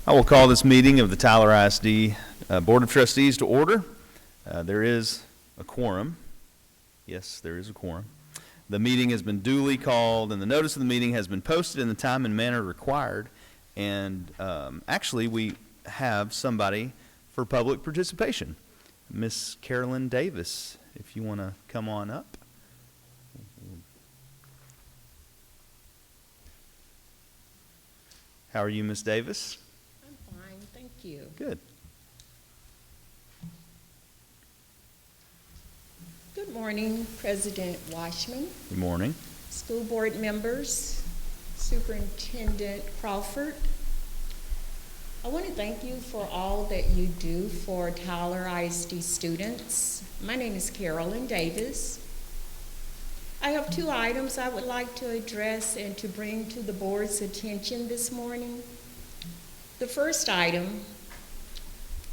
I will call this meeting of the Tyler ISD Board of Trustees to order. There is a quorum. Yes, there is a quorum. The meeting has been duly called, and the notice of the meeting has been posted in the time and manner required. And actually, we have somebody for public participation. Miss Carolyn Davis, if you want to come on up. How are you, Miss Davis? I'm fine, thank you. Good. Good morning, President Washman, Good morning. school board members, Superintendent Crawford. I want to thank you for all that you do for Tyler ISD students. My name is Carolyn Davis. I have two items I would like to address and to bring to the board's attention this morning. The first item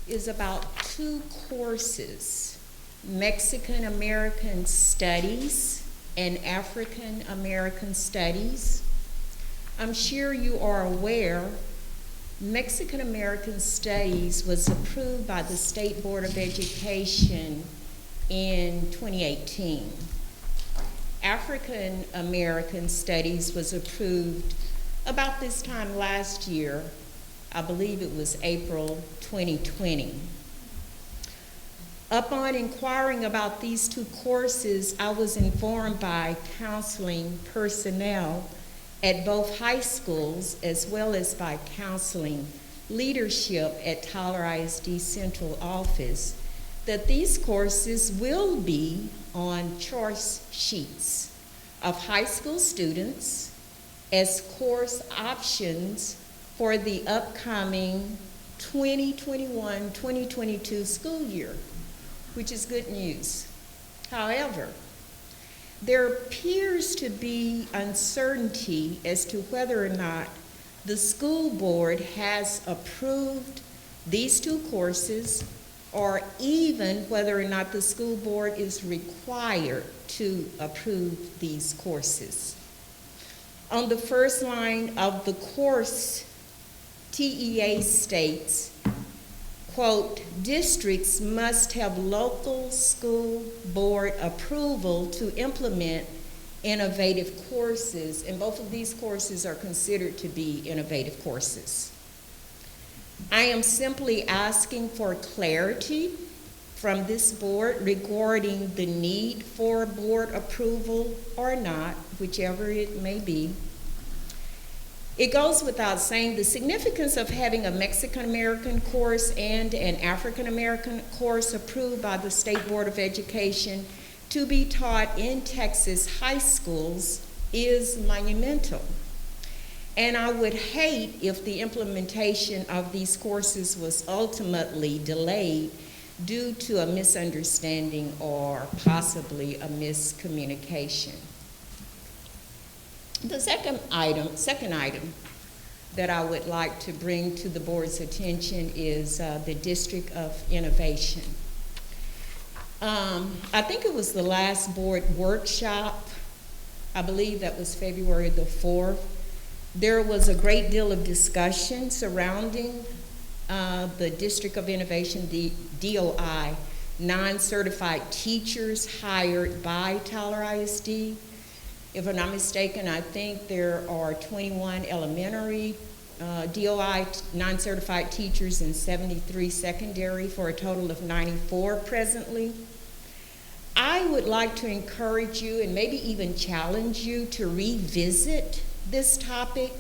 is about two courses, Mexican American Studies and African American Studies. I'm sure you are aware Mexican American Studies was approved by the State Board of Education in 2018. African American Studies was approved about this time last year. I believe it was April 2020. Upon inquiring about these two courses, I was informed by counseling personnel at both high schools as well as by counseling leadership at Tyler ISD Central Office that these courses will be on choice sheets of high school students as course options for the upcoming 2021-2022 school year, which is good news. However, there appears to be uncertainty as to whether or not the school board has approved these two courses, or even whether or not the school board is required to approve these courses. On the first line of the course, TEA states, quote, districts must have local school board approval to implement innovative courses, and both of these courses are considered to be innovative courses. I am simply asking for clarity from this board regarding the need for board approval or not, whichever it may be. It goes without saying the significance of having a Mexican American course and an African American course approved by the State Board of Education to be taught in Texas high schools is monumental. And I would hate if the implementation of these courses was ultimately delayed due to a misunderstanding or possibly a miscommunication. The second item that I would like to bring to the board's attention is the District of Innovation. I think it was the last board workshop, I believe that was February the 4th. There was a great deal of discussion surrounding the District of Innovation, the DOI, non-certified teachers hired by Tyler ISD. If I'm not mistaken, I think there are 21 elementary DOI non-certified teachers and 73 secondary for a total of 94 presently. I would like to encourage you and maybe even challenge you to revisit this topic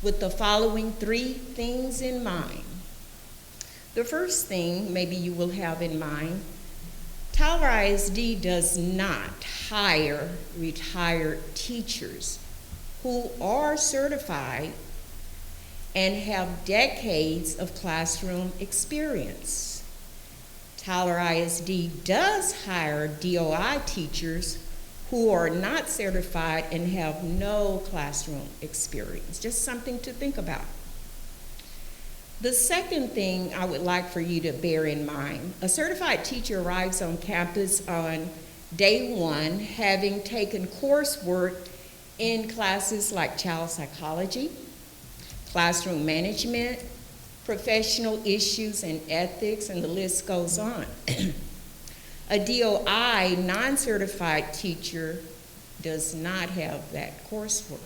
with the following three things in mind. The first thing maybe you will have in mind, Tyler ISD does not hire retired teachers who are certified and have decades of classroom experience. Tyler ISD does hire DOI teachers who are not certified and have no classroom experience. Just something to think about. The second thing I would like for you to bear in mind, a certified teacher arrives on campus on day one having taken coursework in classes like child psychology, classroom management, professional issues and ethics, and the list goes on. A DOI non-certified teacher does not have that coursework.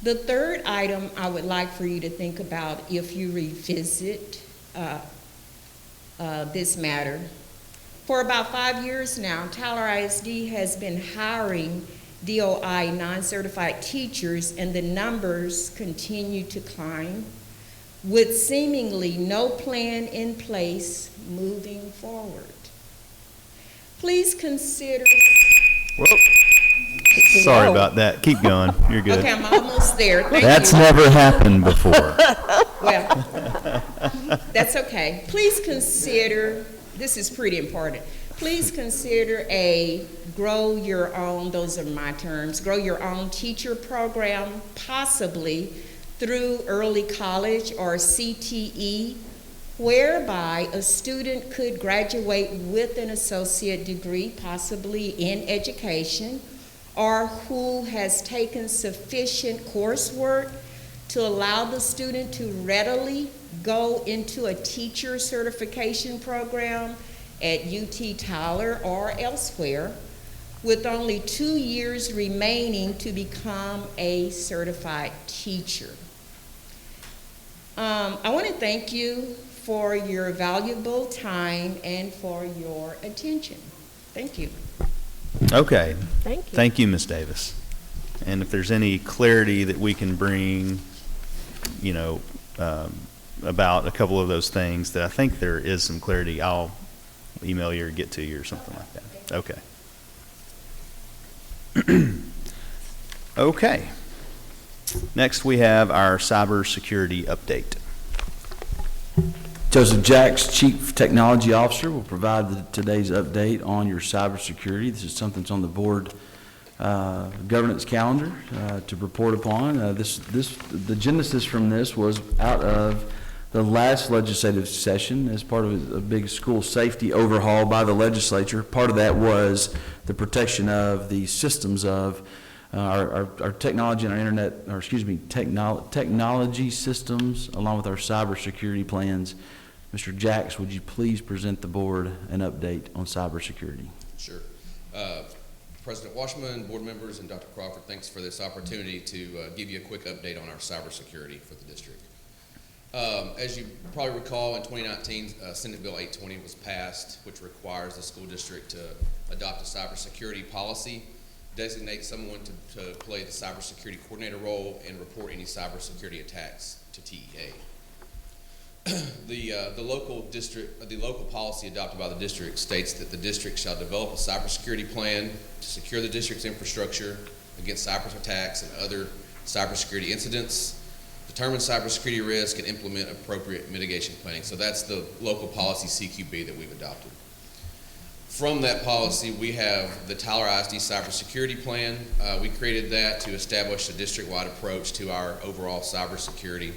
The third item I would like for you to think about if you revisit this matter. For about 5 years now, Tyler ISD has been hiring DOI non-certified teachers, and the numbers continue to climb with seemingly no plan in place moving forward. Please consider... Whoa. Sorry about that. Keep going. You're good. Okay, I'm almost there. Thank That's you. never happened before. Well, that's okay. Please consider, this is pretty important, please consider a grow your own, those are my terms, grow your own teacher program, possibly through early college or CTE, whereby a student could graduate with an associate degree, possibly in education, or who has taken sufficient coursework to allow the student to readily go into a teacher certification program at UT Tyler or elsewhere, with only 2 years remaining to become a certified teacher. I want to thank you for your valuable time and for your attention. Thank you. Okay. Thank you. Thank you, Ms. Davis. And if there's any clarity that we can bring, you know, about a couple of those things that I think there is some clarity, I'll email you or get to you or something like that. Okay. Okay. Next, we have our cybersecurity update. Joseph Jacks, Chief Technology Officer, will provide today's update on your cybersecurity. This is something that's on the board governance calendar to report upon. The genesis from this was out of the last legislative session as part of a big school safety overhaul by the legislature. Part of that was the protection of the systems of our technology and our internet, or excuse me, technology systems, along with our cybersecurity plans. Mr. Jacks, would you please present the board an update on cybersecurity? Sure. President Washman, board members, and Dr. Crawford, thanks for this opportunity to give you a quick update on our cybersecurity for the district. As you probably recall, in 2019, Senate Bill 820 was passed, which requires the school district to adopt a cybersecurity policy, designate someone to play the cybersecurity coordinator role, and report any cybersecurity attacks to TEA. The local policy adopted by the district states that the district shall develop a cybersecurity plan to secure the district's infrastructure against cyber attacks and other cybersecurity incidents, determine cybersecurity risk, and implement appropriate mitigation planning. So that's the local policy CQB that we've adopted. From that policy, we have the Tyler ISD Cybersecurity Plan. We created that to establish a district-wide approach to our overall cybersecurity.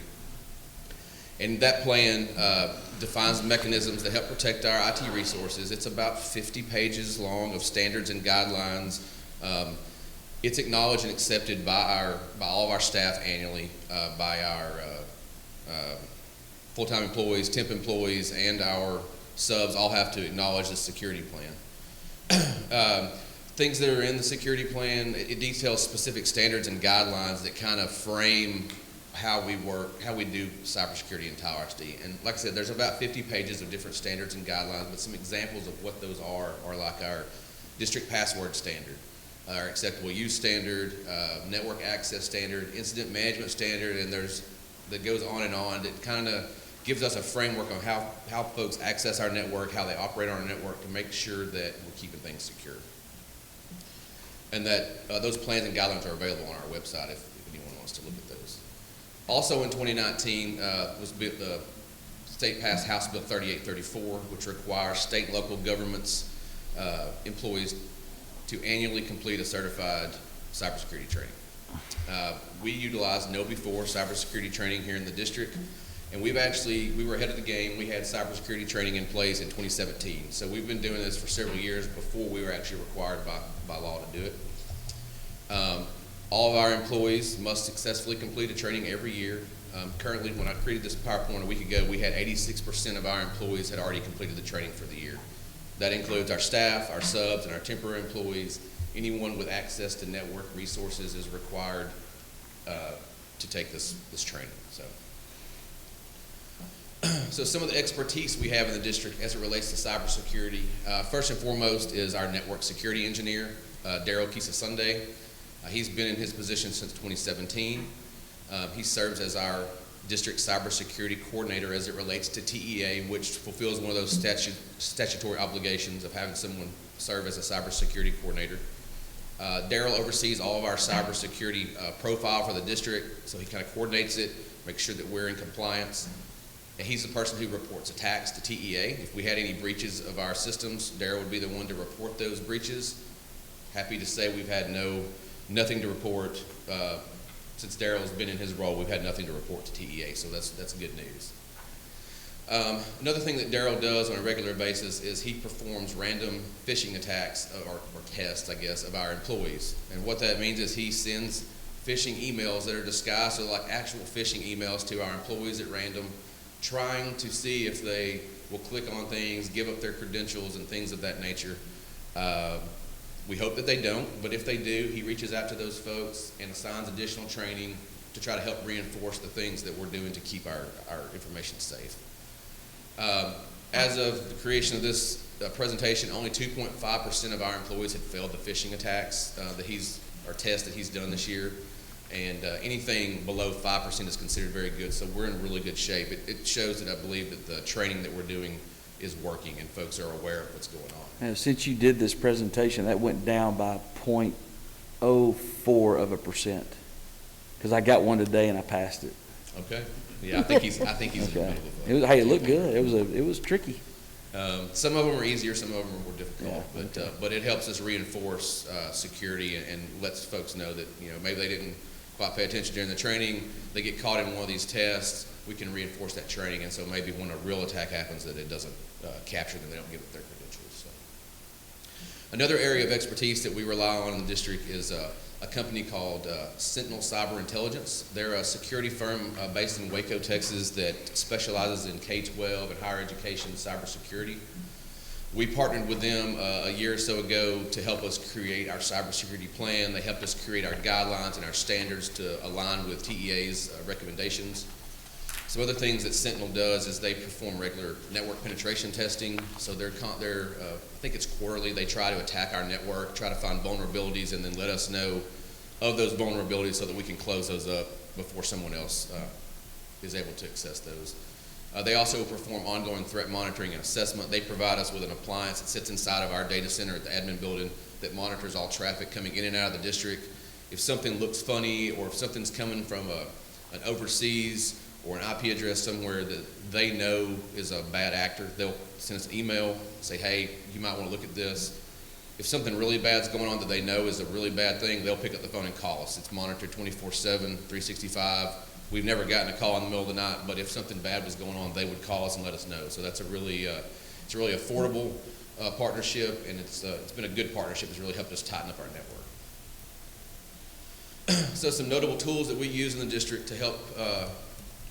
And that plan defines mechanisms that help protect our IT resources. It's about 50 pages long of standards and guidelines. It's acknowledged and accepted by all of our staff annually, by our full-time employees, temp employees, and our subs all have to acknowledge the security plan. Things that are in the security plan, it details specific standards and guidelines that kind of frame how we work, how we do cybersecurity in Tyler ISD. And like I said, there's about 50 pages of different standards and guidelines, but some examples of what those are like our district password standard, our acceptable use standard, network access standard, incident management standard, and that goes on and on. It kind of gives us a framework on how folks access our network, how they operate on our network to make sure that we're keeping things secure. And that those plans and guidelines are available on our website if anyone wants to look at those. Also in 2019 was the state passed House Bill 3834, which requires state and local governments employees to annually complete a certified cybersecurity training. We utilize KnowBe4 cybersecurity training here in the district, and we were ahead of the game. We had cybersecurity training in place in 2017. So we've been doing this for several years before we were actually required by law to do it. All of our employees must successfully complete a training every year. Currently, when I created this PowerPoint a week ago, we had 86% of our employees had already completed the training for the year. That includes our staff, our subs, and our temporary employees. Anyone with access to network resources is required to take this training. So some of the expertise we have in the district as it relates to cybersecurity, first and foremost is our network security engineer, Daryl Kisa-Sunday. He's been in his position since 2017. He serves as our district cybersecurity coordinator as it relates to TEA, which fulfills one of those statutory obligations of having someone serve as a cybersecurity coordinator. Daryl oversees all of our cybersecurity profile for the district, so he kind of coordinates it, makes sure that we're in compliance. And he's the person who reports attacks to TEA. If we had any breaches of our systems, Daryl would be the one to report those breaches. Happy to say we've had nothing to report. Since Daryl's been in his role, we've had nothing to report to TEA, so that's good news. Another thing that Daryl does on a regular basis is he performs random phishing attacks, or tests, I guess, of our employees. And what that means is he sends phishing emails that are disguised as like actual phishing emails to our employees at random, trying to see if they will click on things, give up their credentials, and things of that nature. We hope that they don't, but if they do, he reaches out to those folks and assigns additional training to try to help reinforce the things that we're doing to keep our information safe. As of the creation of this presentation, only 2.5% of our employees had failed the phishing attacks or tests that he's done this year, and anything below 5% is considered very good, so we're in really good shape. It shows that I believe that the training that we're doing is working and folks are aware of what's going on. Now, since you did this presentation, that went down by 0.04%. Because I got one today and I passed it. Okay. Yeah, I think he's in the Okay. middle of It looked good. It was tricky. some of them are easier, some of them are more difficult, Yeah, but it helps us reinforce security and lets folks know that, maybe they didn't quite pay attention during the training, they get caught in one of these tests, we can reinforce that training, and so maybe when a real attack happens that it doesn't capture them, they don't give up their credentials. So. Another area of expertise that we rely on in the district is a company called Sentinel Cyber Intelligence. They're a security firm based in Waco, Texas that specializes in K-12 and higher education cybersecurity. We partnered with them a year or so ago to help us create our cybersecurity plan. They helped us create our guidelines and our standards to align with TEA's recommendations. Some other things that Sentinel does is they perform regular network penetration testing. So I think it's quarterly, they try to attack our network, try to find vulnerabilities, and then let us know of those vulnerabilities so that we can close those up before someone else is able to access those. They also perform ongoing threat monitoring and assessment. They provide us with an appliance that sits inside of our data center at the admin building that monitors all traffic coming in and out of the district. If something looks funny or if something's coming from an overseas or an IP address somewhere that they know is a bad actor, they'll send us an email, say, hey, you might want to look at this. If something really bad is going on that they know is a really bad thing, they'll pick up the phone and call us. It's monitored 24/7, 365. We've never gotten a call in the middle of the night, but if something bad was going on, they would call us and let us know. So that's it's a really affordable partnership, and it's been a good partnership. It's really helped us tighten up our network. So some notable tools that we use in the district to help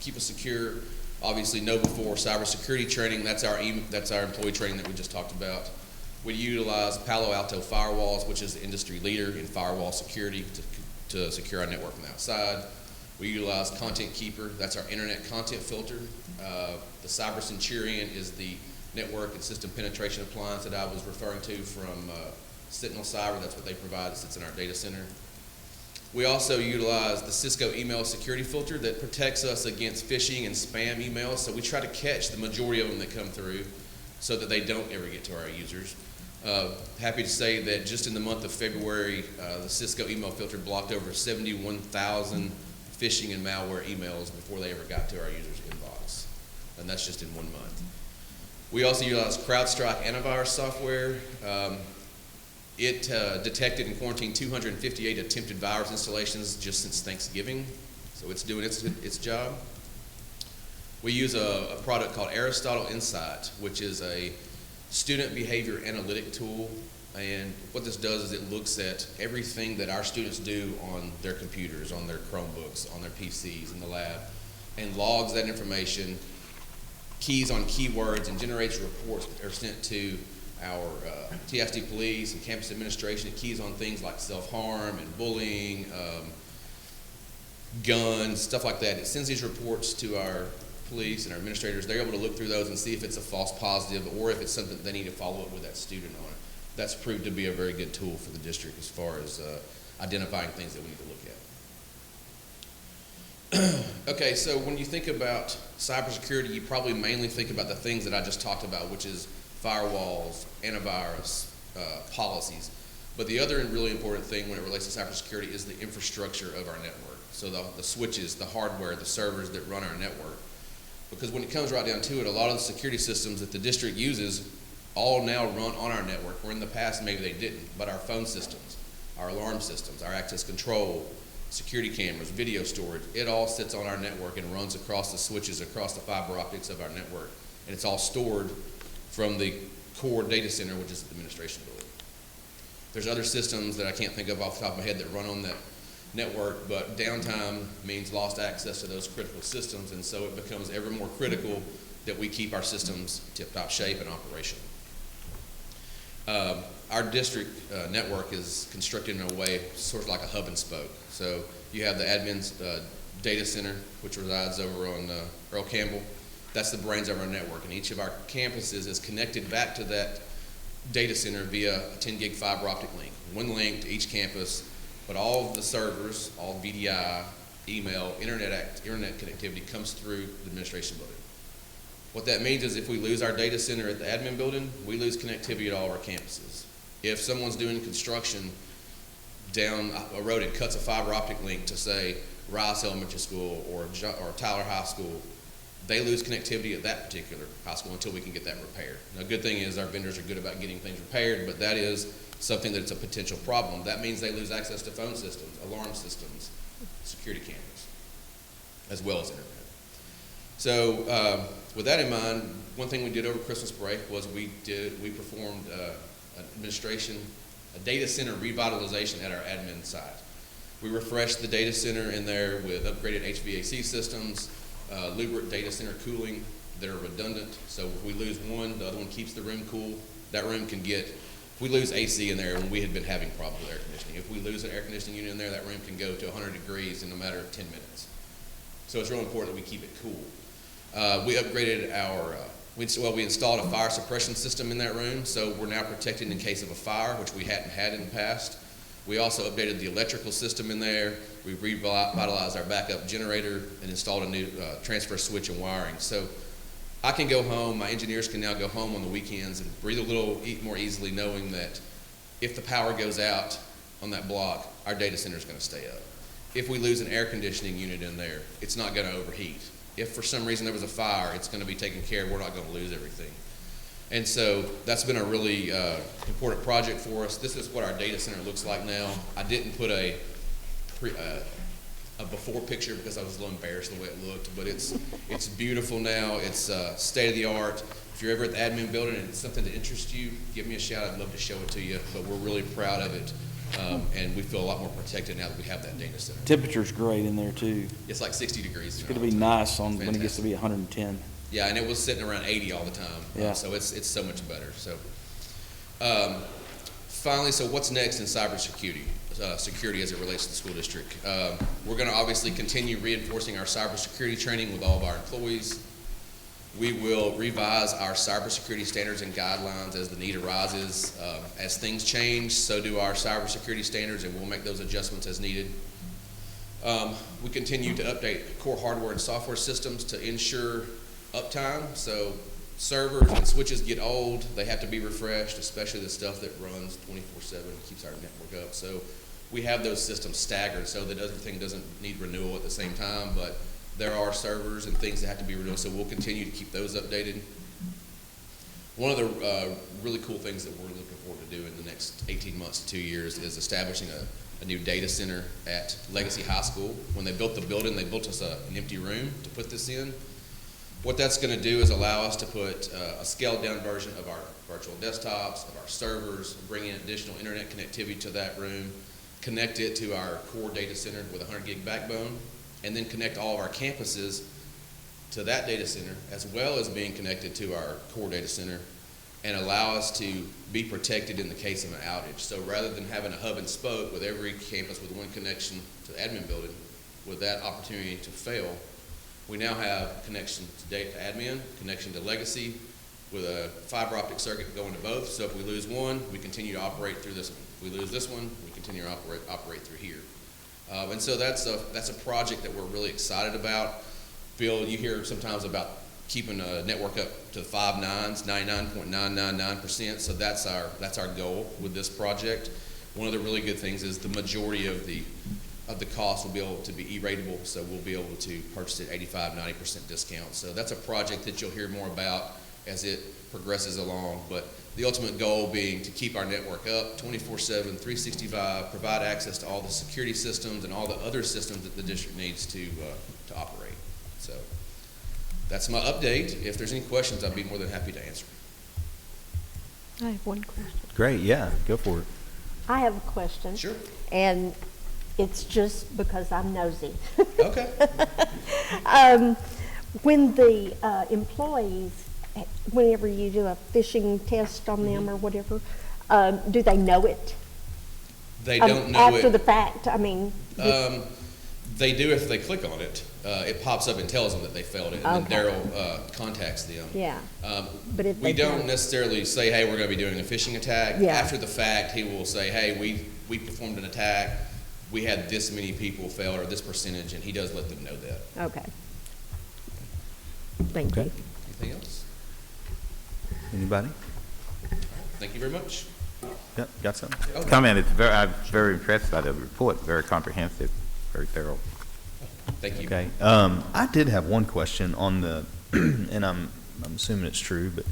keep us secure. Obviously, KnowBe4 cybersecurity training. That's our employee training that we just talked about. We utilize Palo Alto firewalls, which is the industry leader in firewall security to secure our network from the outside. We utilize Content Keeper. That's our internet content filter. The Cyber Centurion is the network and system penetration appliance that I was referring to from Sentinel Cyber. That's what they provide. It sits in our data center. We also utilize the Cisco email security filter that protects us against phishing and spam emails. So we try to catch the majority of them that come through so that they don't ever get to our users. Happy to say that just in the month of February, the Cisco email filter blocked over 71,000 phishing and malware emails before they ever got to our users' inbox. And that's just in 1 month. We also utilize CrowdStrike antivirus software. It detected and quarantined 258 attempted virus installations just since Thanksgiving, so it's doing its job. We use a product called Aristotle Insight, which is a student behavior analytic tool, and what this does is it looks at everything that our students do on their computers, on their Chromebooks, on their PCs in the lab, and logs that information, keys on keywords, and generates reports that are sent to our TSD police and campus administration. It keys on things like self-harm and bullying, guns, stuff like that. It sends these reports to our police and our administrators. They're able to look through those and see if it's a false positive or if it's something that they need to follow up with that student on it. That's proved to be a very good tool for the district as far as identifying things that we need to look at. Okay, so when you think about cybersecurity, you probably mainly think about the things that I just talked about, which is firewalls, antivirus, policies. But the other really important thing when it relates to cybersecurity is the infrastructure of our network. So the switches, the hardware, the servers that run our network. Because when it comes right down to it, a lot of the security systems that the district uses all now run on our network, where in the past maybe they didn't. But our phone systems, our alarm systems, our access control, security cameras, video storage, it all sits on our network and runs across the switches, across the fiber optics of our network. And it's all stored from the core data center, which is the administration building. There's other systems that I can't think of off the top of my head that run on that network, but downtime means lost access to those critical systems, and so it becomes ever more critical that we keep our systems tip-top shape and operational. Our district network is constructed in a way sort of like a hub and spoke. So you have the admin's data center, which resides over on Earl Campbell. That's the brains of our network, and each of our campuses is connected back to that data center via a 10 gig fiber optic link. One link to each campus, but all of the servers, all VDI, email, internet connectivity comes through the administration building. What that means is if we lose our data center at the admin building, we lose connectivity at all of our campuses. If someone's doing construction down a road and cuts a fiber optic link to, say, Rice Elementary School or Tyler High School, they lose connectivity at that particular high school until we can get that repaired. Now, good thing is our vendors are good about getting things repaired, but that is something that's a potential problem. That means they lose access to phone systems, alarm systems, security cameras, as well as internet. So with that in mind, one thing we did over Christmas break was we performed a data center revitalization at our admin site. We refreshed the data center in there with upgraded HVAC systems, Lubricant data center cooling that are redundant. So if we lose one, the other one keeps the room cool. That room can get, if we lose AC in there, when we had been having problems with air conditioning, if we lose an air conditioning unit in there, that room can go to 100 degrees in a matter of 10 minutes. So it's real important that we keep it cool. We upgraded our, we installed a fire suppression system in that room, so we're now protected in case of a fire, which we hadn't had in the past. We also updated the electrical system in there. We revitalized our backup generator and installed a new transfer switch and wiring. So I can go home, my engineers can now go home on the weekends and breathe a little more easily, knowing that if the power goes out on that block, our data center is going to stay up. If we lose an air conditioning unit in there, it's not going to overheat. If for some reason there was a fire, it's going to be taken care of. We're not going to lose everything. And so that's been a really important project for us. This is what our data center looks like now. I didn't put a before picture because I was a little embarrassed the way it looked, but it's beautiful now. It's state of the art. If you're ever at the admin building and it's something that interests you, give me a shout. I'd love to show it to you, but we're really proud of it. And we feel a lot more protected now that we have that data center. Temperature's great in there too. It's like 60 degrees. It's going to be nice when it gets to be 110. Yeah, and it was sitting around 80 all the time. Yeah. So it's so much better. So finally, so what's next in cybersecurity? Security as it relates to the school district. We're going to obviously continue reinforcing our cybersecurity training with all of our employees. We will revise our cybersecurity standards and guidelines as the need arises. As things change, so do our cybersecurity standards, and we'll make those adjustments as needed. We continue to update core hardware and software systems to ensure uptime. So servers and switches get old, they have to be refreshed, especially the stuff that runs 24/7 and keeps our network up. So we have those systems staggered so that everything doesn't need renewal at the same time, but there are servers and things that have to be renewed, so we'll continue to keep those updated. One of the really cool things that we're looking forward to do in the next 18 months to 2 years is establishing a new data center at Legacy High School. When they built the building, they built us an empty room to put this in. What that's going to do is allow us to put a scaled down version of our virtual desktops, of our servers, bring in additional internet connectivity to that room, connect it to our core data center with a 100 gig backbone, and then connect all of our campuses to that data center, as well as being connected to our core data center, and allow us to be protected in the case of an outage. So rather than having a hub and spoke with every campus with one connection to the admin building, with that opportunity to fail, we now have connection to admin, connection to legacy, with a fiber optic circuit going to both. So if we lose one, we continue to operate through this one. If we lose this one, we continue to operate through here. And so that's a project that we're really excited about. Bill, you hear sometimes about keeping a network up to the 5 nines, 99.999%. So that's our goal with this project. One of the really good things is the majority of the cost will be able to be E-ratable, so we'll be able to purchase it 85-90% discount. So that's a project that you'll hear more about as it progresses along. But the ultimate goal being to keep our network up 24/7, 365, provide access to all the security systems and all the other systems that the district needs to operate. So that's my update. If there's any questions, I'd be more than happy to answer. I have one question. Great, yeah, go for it. I have a question. Sure. And it's just because I'm nosy. Okay. When the employees, whenever you do a phishing test on them or whatever, do they know it? They don't know it. After the fact, I mean. They do if they click on it. It pops up and tells them that they failed it, and Okay. then Daryl contacts them. Yeah. But if We they don't necessarily say, hey, we're going to be doing a phishing attack. Yeah. After the fact, he will say, hey, we performed an attack. We had this many people fail, or this percentage, and he does let them know that. Okay. Thank Okay. you. Anything else? Anybody? Thank you very much. Yep, got something? Comment, I'm very impressed by the report, very comprehensive, very thorough. Thank you. Okay, I did have one question on the, and I'm assuming it's true, but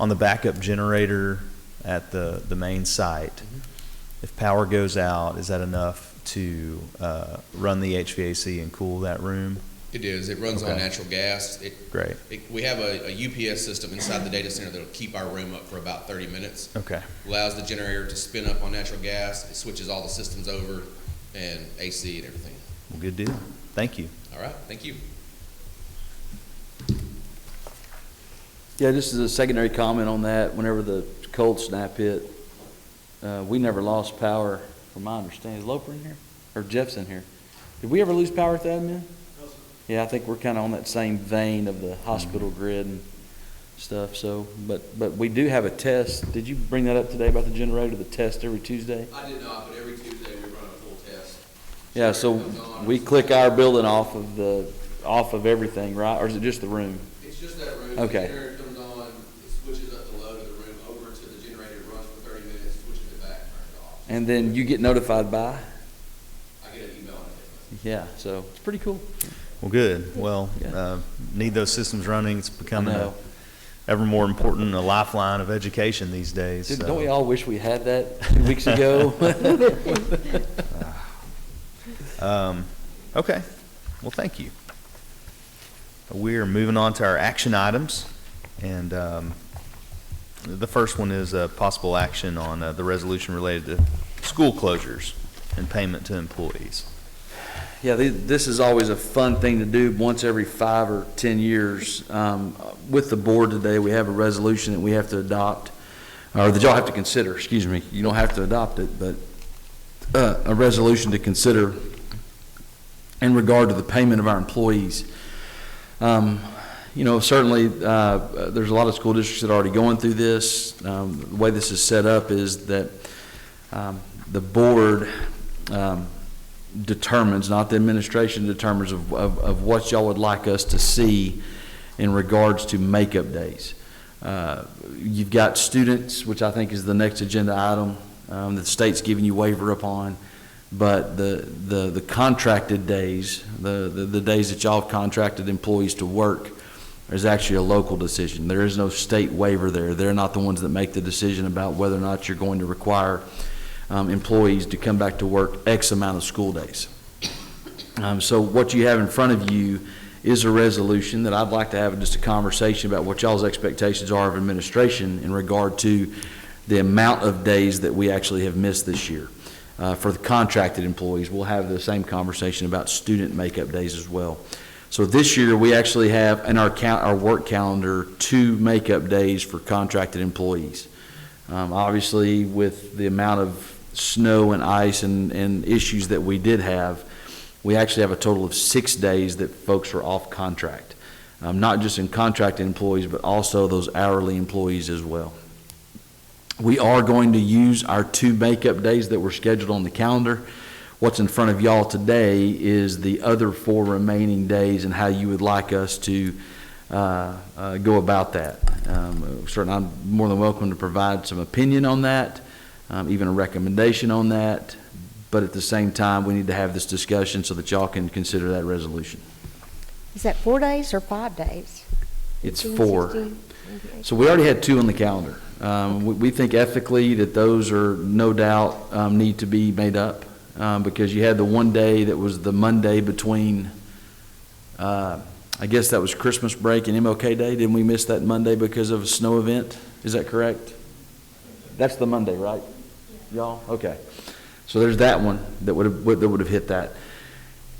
on the backup generator at the main site, if power goes out, is that enough to run the HVAC and cool that room? It is. It runs on Okay. natural gas. Great. We have a UPS system inside the data center that'll keep our room up for about 30 minutes. Okay, Allows the generator to spin up on natural gas. It switches all the systems over, and AC and everything. well, good deal. Thank you. All right. Thank you. Yeah, just as a secondary comment on that, whenever the cold snap hit, we never lost power, from my understanding. Is Loper in here? Or Jeff's in here? Did we ever lose power at the admin? Yeah, I think we're kind of on that same vein of the hospital grid and stuff, so, but we do have a test. Did you bring that up today about the generator, the test every Tuesday? I did not, but every Tuesday we run a full test. Yeah, so we click our building off of everything, right? Or is it just the room? It's just that room. Okay. The generator comes on, it switches up the load of the room over to the generator, runs for 30 minutes, switches it back, turns it off. And then you get notified by? I get an email and a text message. Yeah, so it's pretty cool. Well, good. Well, Yeah. need those systems running. It's becoming I know. ever more important, a lifeline of education these days. Dude, so. don't we all wish we had that 2 weeks ago? Okay. Well, thank you. We're moving on to our action items, and the first one is possible action on the resolution related to school closures and payment to employees. Yeah, this is always a fun thing to do once every 5 or 10 years. With the board today, we have a resolution that we have to adopt, or that y'all have to consider, excuse me. You don't have to adopt it, but a resolution to consider in regard to the payment of our employees. You know, certainly, there's a lot of school districts that are already going through this. The way this is set up is that the board determines, not the administration determines, of what y'all would like us to see in regards to makeup days. You've got students, which I think is the next agenda item, that the state's giving you waiver upon, but the contracted days, the days that y'all have contracted employees to work, is actually a local decision. There is no state waiver there. They're not the ones that make the decision about whether or not you're going to require employees to come back to work X amount of school days. So what you have in front of you is a resolution that I'd like to have just a conversation about what y'all's expectations are of administration in regard to the amount of days that we actually have missed this year. For the contracted employees, we'll have the same conversation about student makeup days as well. So this year, we actually have in our work calendar 2 makeup days for contracted employees. Obviously, with the amount of snow and ice and issues that we did have, we actually have a total of 6 days that folks are off contract. Not just in contracted employees, but also those hourly employees as well. We are going to use our 2 makeup days that were scheduled on the calendar. What's in front of y'all today is the other 4 remaining days and how you would like us to go about that. Certainly, I'm more than welcome to provide some opinion on that, even a recommendation on that, but at the same time, we need to have this discussion so that y'all can consider that resolution. Is that 4 days or 5 days? It's 15, 4. 16? So we already had 2 on the calendar. We think ethically that those are no doubt need to be made up because you had the one day that was the Monday between, I guess that was Christmas break and MLK Day. Didn't we miss that Monday because of a snow event? Is that correct? That's the Monday, right? Y'all? Okay. So there's that one that would have hit that.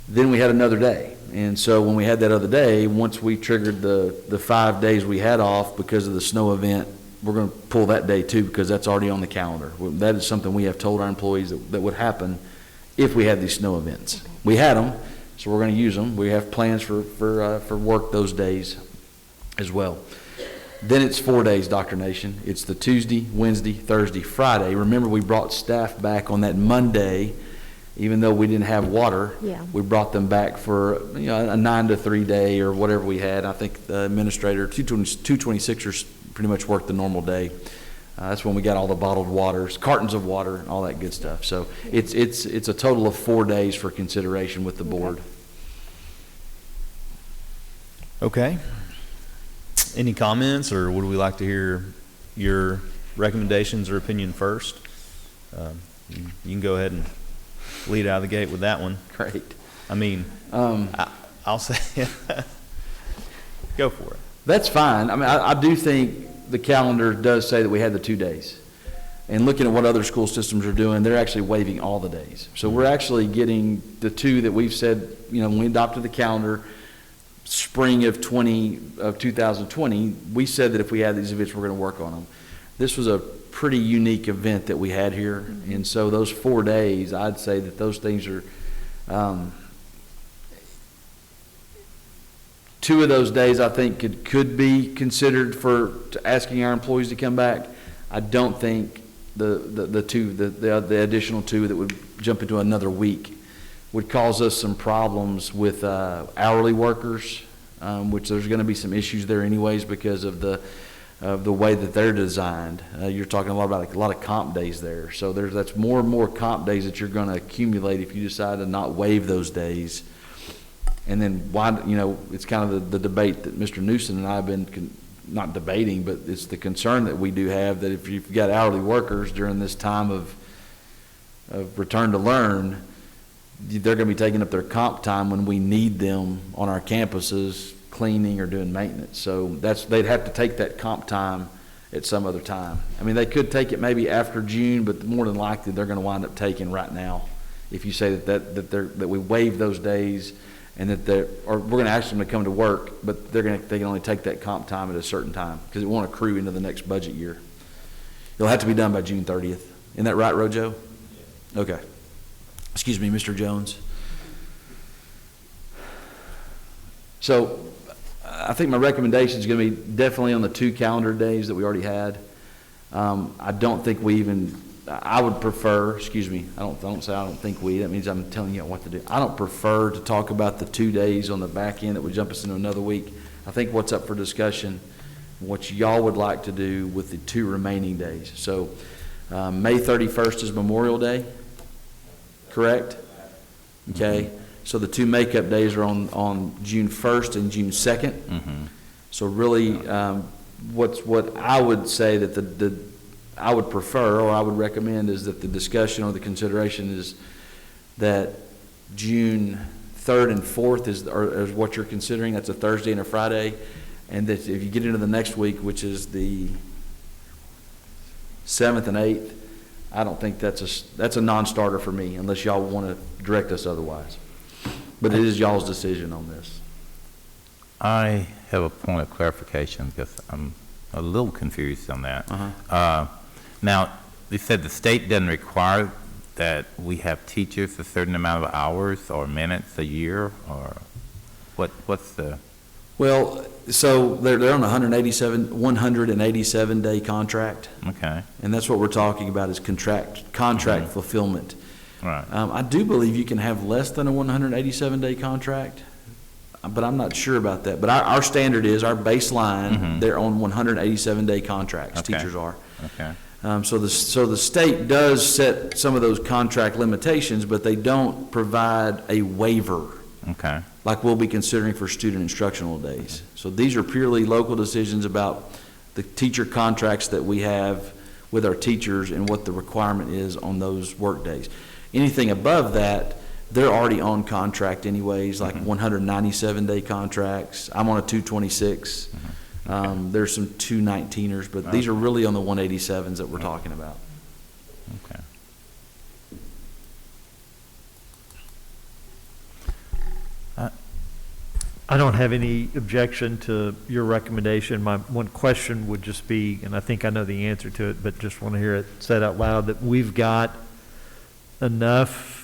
Then we had another day. And so when we had that other day, once we triggered the 5 days we had off because of the snow event, we're going to pull that day too because that's already on the calendar. That is something we have told our employees that would happen if we had these snow events. We had them, so we're going to use them. We have plans for work those days as well. Then it's 4 days, Dr. Nation. It's the Tuesday, Wednesday, Thursday, Friday. Remember, we brought staff back on that Monday. Even though we didn't have water, Yeah. we brought them back for a 9 to 3 day or whatever we had. I think the administrator, 226ers pretty much worked the normal day. That's when we got all the bottled waters, cartons of water, and all that good stuff. So it's a total of 4 days for consideration with the board. Okay. Any comments, or would we like to hear your recommendations or opinion first? You can go ahead and lead out of the gate with that one. Great. I mean, I'll say, go for it. That's fine. I mean, I do think the calendar does say that we had the 2 days. And looking at what other school systems are doing, they're actually waiving all the days. So we're actually getting the 2 that we've said, when we adopted the calendar, spring of 2020, we said that if we had these events, we're going to work on them. This was a pretty unique event that we had here, and so those 4 days, I'd say that those things are, 2 of those days I think could be considered for asking our employees to come back. I don't think the additional 2 that would jump into another week would cause us some problems with hourly workers, which there's going to be some issues there anyways because of the way that they're designed. You're talking a lot about a lot of comp days there. So that's more and more comp days that you're going to accumulate if you decide to not waive those days. And then why, it's kind of the debate that Mr. Newsom and I have been not debating, but it's the concern that we do have that if you've got hourly workers during this time of return to learn, they're going to be taking up their comp time when we need them on our campuses cleaning or doing maintenance. So they'd have to take that comp time at some other time. I mean, they could take it maybe after June, but more than likely they're going to wind up taking right now. If you say that we waive those days and or we're going to ask them to come to work, but they can only take that comp time at a certain time because it won't accrue into the next budget year. It'll have to be done by June 30th. Isn't that right, Rojo? Okay. Excuse me, Mr. Jones. So I think my recommendation is going to be definitely on the 2 calendar days that we already had. I don't think I would prefer, I don't say I don't think that means I'm telling you what to do. I don't prefer to talk about the 2 days on the back end that would jump us into another week. I think what's up for discussion, what y'all would like to do with the 2 remaining days. So May 31st is Memorial Day, correct? Okay. So the 2 makeup days are on June 1st and June 2nd. Mm-hmm. So really, what I would say that I would prefer or I would recommend is that the discussion or the consideration is that June 3rd and 4th is what you're considering. That's a Thursday and a Friday. And that if you get into the next week, which is the 7th and 8th, I don't think that's a non-starter for me unless y'all want to direct us otherwise. But it is y'all's decision on this. I have a point of clarification because I'm a little confused on that. Now, you said the state doesn't require that we have teachers a certain amount of hours or minutes a year, or what's the? Well, so they're on a 187-day contract, Okay, and that's what we're talking about is contract fulfillment. right. I do believe you can have less than a 187-day contract, but I'm not sure about that. But our standard is, our baseline, they're on 187-day contracts, Okay. teachers are. Okay, So the state does set some of those contract limitations, but they don't provide a waiver okay, like we'll be considering for student instructional days. So these are purely local decisions about the teacher contracts that we have with our teachers and what the requirement is on those work days. Anything above that, they're already on contract anyways, like 197-day contracts. I'm on a 226. There's some 219ers, but these are really on the 187s that we're talking about. okay. I don't have any objection to your recommendation. My one question would just be, and I think I know the answer to it, but just want to hear it said out loud, that we've got enough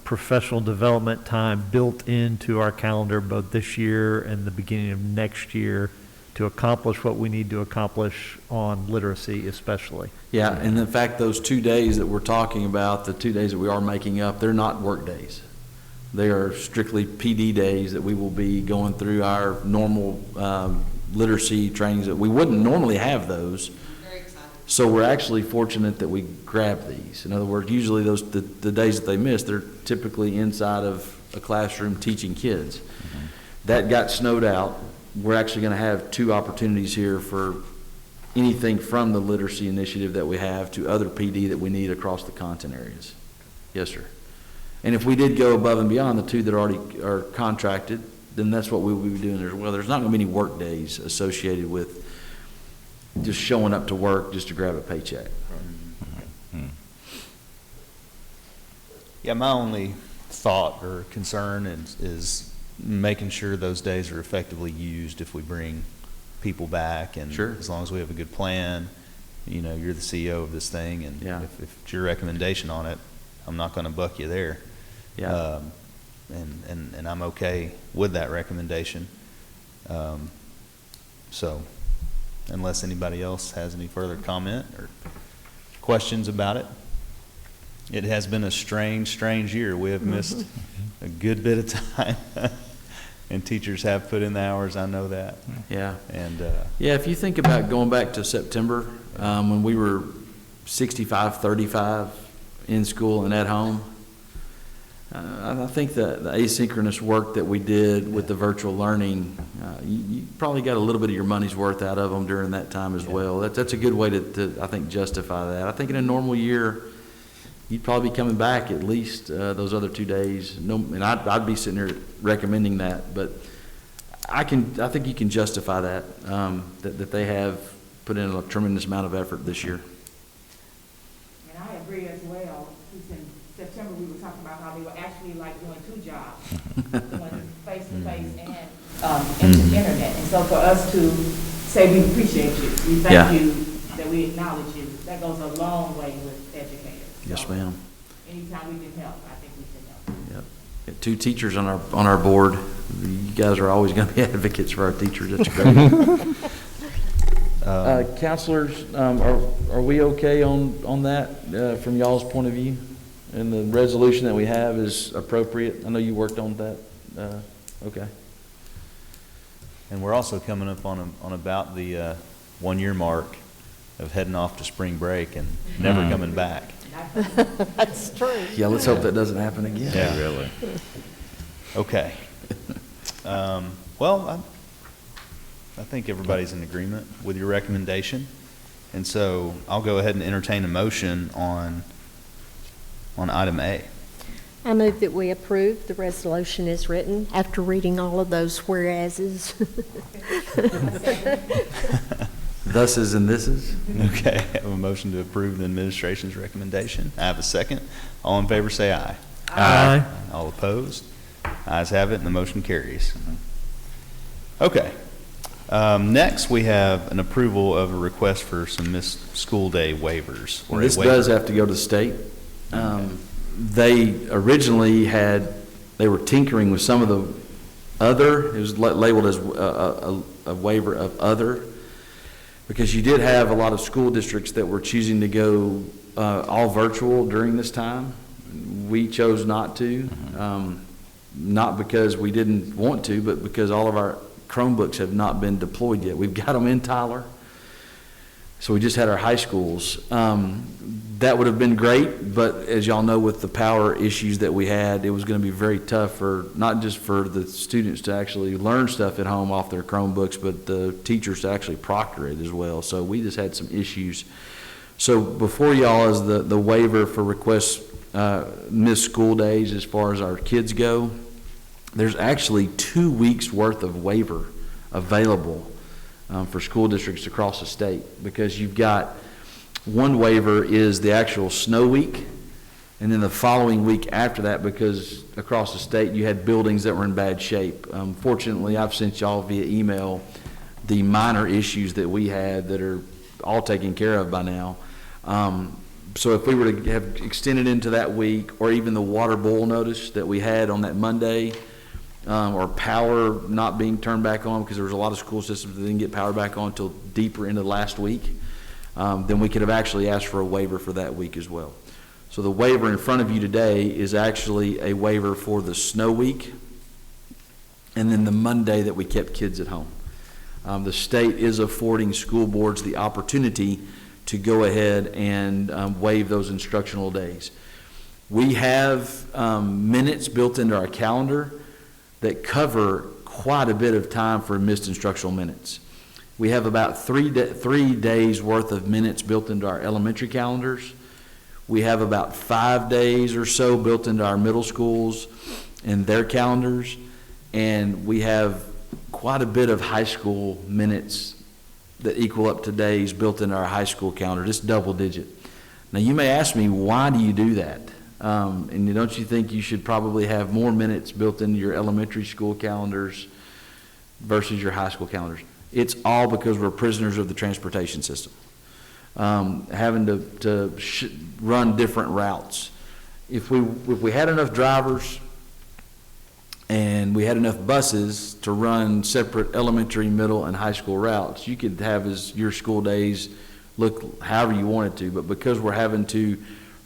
professional development time built into our calendar both this year and the beginning of next year to accomplish what we need to accomplish on literacy especially. Yeah, and in fact, those 2 days that we're talking about, the 2 days that we are making up, they're not work days. They are strictly PD days that we will be going through our normal literacy trainings that we wouldn't normally have those. Very excited. So we're actually fortunate that we grab these. In other words, usually the days that they miss, they're typically inside of a classroom teaching kids. That got snowed out. We're actually going to have 2 opportunities here for anything from the literacy initiative that we have to other PD that we need across the content areas. Yes, sir. And if we did go above and beyond the 2 that already are contracted, then that's what we would be doing as well. There's not going to be any work days associated with just showing up to work just to grab a paycheck. Yeah, my only thought or concern is making sure those days are effectively used if we bring people back. And Sure. as long as we have a good plan, you know, you're the CEO of this thing, and Yeah. if it's your recommendation on it, I'm not going to buck you there. Yeah. And I'm okay with that recommendation. So unless anybody else has any further comment or questions about it. It has been a strange year. We have missed a good bit of time. And teachers have put in the hours, I know that. Yeah. And, Yeah, if you think about going back to September, when we were 65-35 in school and at home, I think the asynchronous work that we did with the virtual learning, you probably got a little bit of your money's worth out of them during that time as well. That's a good way to, I think, justify that. I think in a normal year, you'd probably be coming back at least those other 2 days. No, and I'd be sitting here recommending that, but I think you can justify that, that they have put in a tremendous amount of effort this year. And I agree as well, because in September, we were talking about how they were actually like doing 2 jobs, doing face-to-face and internet. And so for us to say we appreciate you, we thank you, that we acknowledge you, that goes a long way with educators. Yes, So ma'am. anytime we can help, I think we can help. Yep. Got 2 teachers on our board. You guys are always going to be advocates for our teachers. That's great. Counselors, are we okay on that from y'all's point of view? And the resolution that we have is appropriate? I know you worked on that. Okay. and we're also coming up on about the 1 year mark of heading off to spring break and never coming back. That's true. Yeah, let's hope that doesn't happen again. Yeah, really. Okay. Well, I think everybody's in agreement with your recommendation. And so I'll go ahead and entertain a motion on item A. I move that we approve the resolution as written after reading all of those whereases. Thuses and thises. Okay, I have a motion to approve the administration's recommendation. I have a second. All in favor say aye. Aye. All opposed? Ayes have it, and the motion carries. Okay. Next, we have an approval of a request for some missed school day waivers. Or a This waiver. does have to go to the state. They originally they were tinkering with some of the other, it was labeled as a waiver of other, because you did have a lot of school districts that were choosing to go all virtual during this time. We chose not to, not because we didn't want to, but because all of our Chromebooks have not been deployed yet. We've got them in Tyler, so we just had our high schools. That would have been great, but as y'all know, with the power issues that we had, it was going to be very tough for, not just for the students to actually learn stuff at home off their Chromebooks, but the teachers to actually proctor it as well. So we just had some issues. So before y'all is the waiver for requests, missed school days as far as our kids go. There's actually 2 weeks worth of waiver available for school districts across the state, because you've got one waiver is the actual snow week, and then the following week after that, because across the state you had buildings that were in bad shape. Fortunately, I've sent y'all via email the minor issues that we had that are all taken care of by now. So if we were to have extended into that week, or even the water boil notice that we had on that Monday, or power not being turned back on, because there was a lot of school systems that didn't get power back on until deeper into last week, then we could have actually asked for a waiver for that week as well. So the waiver in front of you today is actually a waiver for the snow week, and then the Monday that we kept kids at home. The state is affording school boards the opportunity to go ahead and waive those instructional days. We have minutes built into our calendar that cover quite a bit of time for missed instructional minutes. We have about 3 days worth of minutes built into our elementary calendars. We have about 5 days or so built into our middle schools and their calendars. And we have quite a bit of high school minutes that equal up to days built into our high school calendar, just double digit. Now you may ask me, why do you do that? And don't you think you should probably have more minutes built into your elementary school calendars versus your high school calendars? It's all because we're prisoners of the transportation system, having to run different routes. If we had enough drivers and we had enough buses to run separate elementary, middle, and high school routes, you could have your school days look however you wanted to. But because we're having to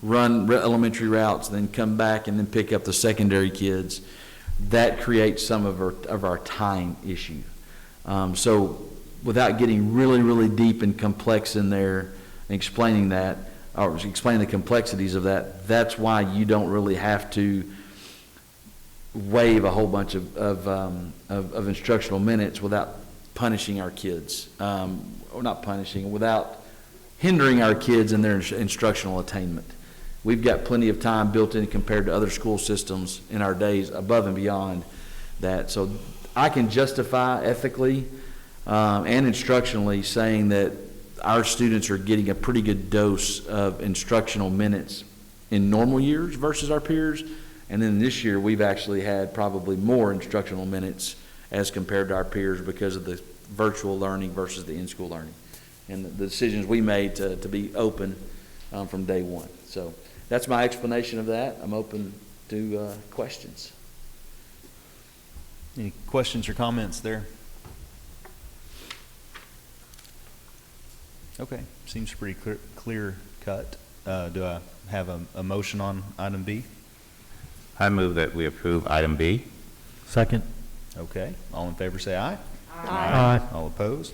run elementary routes, then come back and then pick up the secondary kids, that creates some of our time issue. So without getting really, really deep and complex in there and explaining that, or explaining the complexities of that, that's why you don't really have to waive a whole bunch of instructional minutes without punishing our kids, or not punishing, without hindering our kids in their instructional attainment. We've got plenty of time built in compared to other school systems in our days above and beyond that. So I can justify ethically and instructionally saying that our students are getting a pretty good dose of instructional minutes in normal years versus our peers. And then this year we've actually had probably more instructional minutes as compared to our peers because of the virtual learning versus the in-school learning and the decisions we made to be open from day one. So that's my explanation of that. I'm open to questions. Any questions or comments there? Okay, seems pretty clear cut. Do I have a motion on item B? I move that we approve item B. Second. Okay, all in favor say aye. Aye. All opposed?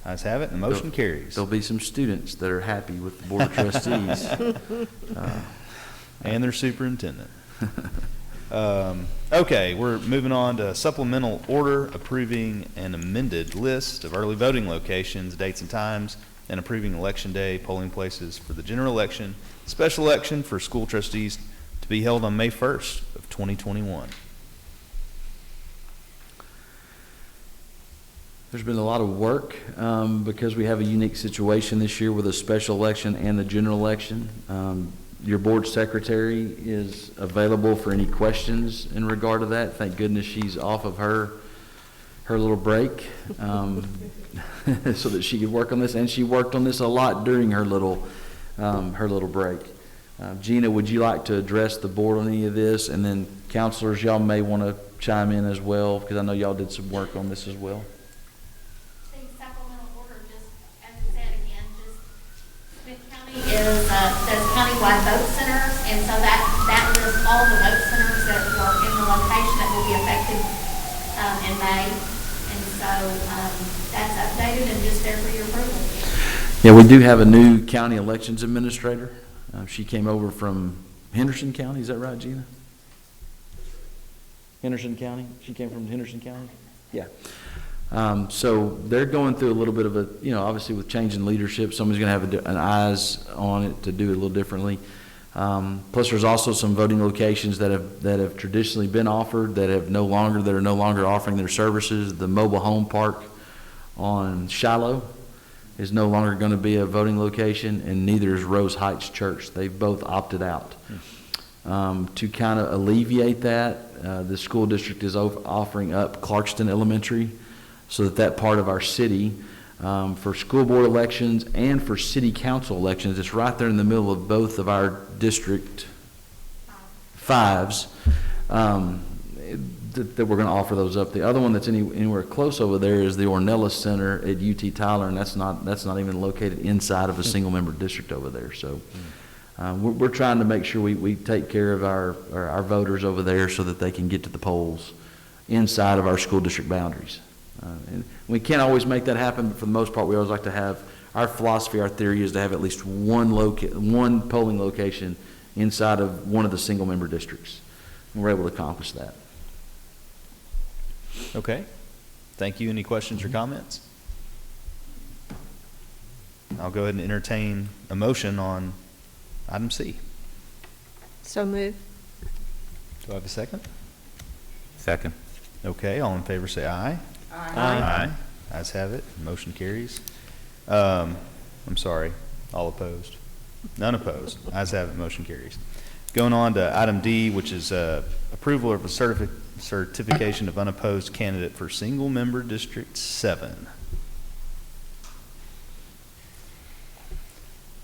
Ayes have it, and the motion carries. There'll be some students that are happy with the Board of Trustees. And their superintendent. Okay, we're moving on to supplemental order approving an amended list of early voting locations, dates and times, and approving election day polling places for the general election, special election for school trustees to be held on May 1st of 2021. There's been a lot of work because we have a unique situation this year with a special election and the general election. Your board secretary is available for any questions in regard to that. Thank goodness she's off of her her little break, so that she could work on this, and she worked on this a lot during her little break. Gina, would you like to address the board on any of this? And then counselors, y'all may want to chime in as well, because I know y'all did some work on this as well. The supplemental order, just as I said again, just Smith County is, does countywide vote centers, and so that lists all the vote centers that are in the location that will be affected in May. And so that's updated and just there for your approval. Yeah, we do have a new county elections administrator. She came over from Henderson County, is that right, Gina? Henderson County? She came from Henderson County? Yeah. So they're going through a little bit of a, obviously with changing leadership, somebody's going to have an eyes on it to do it a little differently. Plus, there's also some voting locations that have traditionally been offered that are no longer offering their services. The mobile home park on Shiloh is no longer going to be a voting location, and neither is Rose Heights Church. They've both opted out. To kind of alleviate that, the school district is offering up Clarkston Elementary, so that part of our city, for school board elections and for city council elections, it's right there in the middle of both of our District 5s, that we're going to offer those up. The other one that's anywhere close over there is the Ornelas Center at UT Tyler, and that's not even located inside of a single member district over there. So we're trying to make sure we take care of our voters over there so that they can get to the polls inside of our school district boundaries. And we can't always make that happen, but for the most part, we always like to have, our philosophy, our theory is to have at least one polling location inside of one of the single member districts. And we're able to accomplish that. Okay. Thank you. Any questions or comments? I'll go ahead and entertain a motion on item C. So move. Do I have a second? Second. Okay, all in favor say aye. Aye. Ayes have it. Motion carries. I'm sorry, all opposed. None opposed. Ayes have it. Motion carries. Going on to item D, which is approval of a certification of unopposed candidate for single member District 7.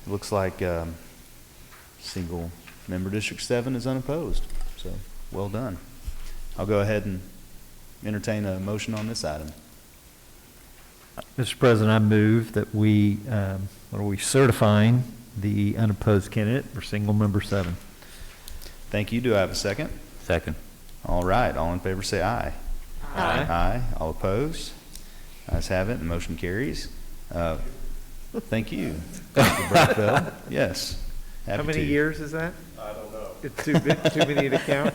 It looks like single member District 7 is unopposed, so well done. I'll go ahead and entertain a motion on this item. Mr. President, I move that we certifying the unopposed candidate for single member 7. Thank you. Do I have a second? Second. All right. All in favor say aye. Aye. Aye. All opposed? Ayes have it. The motion carries. Thank you, Dr. Brockville. Yes. How Happy many to. years is that? I don't know. It's too many to count?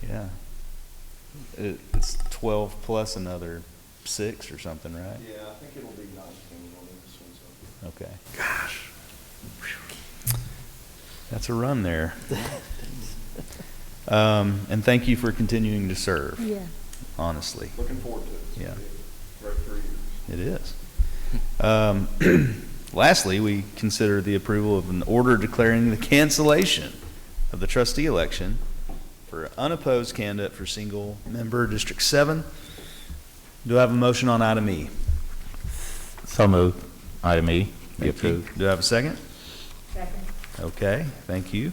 Yeah. It's 12 plus another 6 or something, right? Yeah, I think it'll be 19 on this one. So. Okay. Gosh. That's a run there. And thank you for continuing to serve. Yeah. Honestly. Looking forward to it. It's Yeah. gonna be a great 3 years. It is. Lastly, we consider the approval of an order declaring the cancellation of the trustee election for an unopposed candidate for single member District 7. Do I have a motion on item E? So moved. Item E, be Thank you. approved. Do I have a second? Second. Okay, thank you.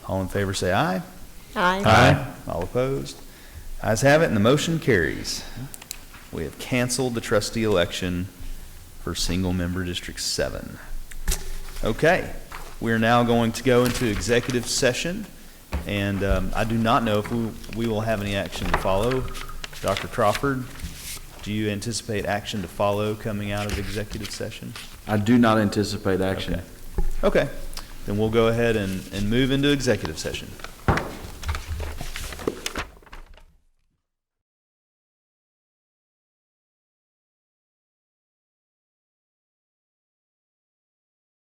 All in favor say aye. Aye. All opposed? Ayes have it, and the motion carries. We have canceled the trustee election for single member District 7. Okay, we're now going to go into executive session, and I do not know if we will have any action to follow. Dr. Crawford, do you anticipate action to follow coming out of executive session? I do not anticipate action. Okay, then we'll go ahead and move into executive session.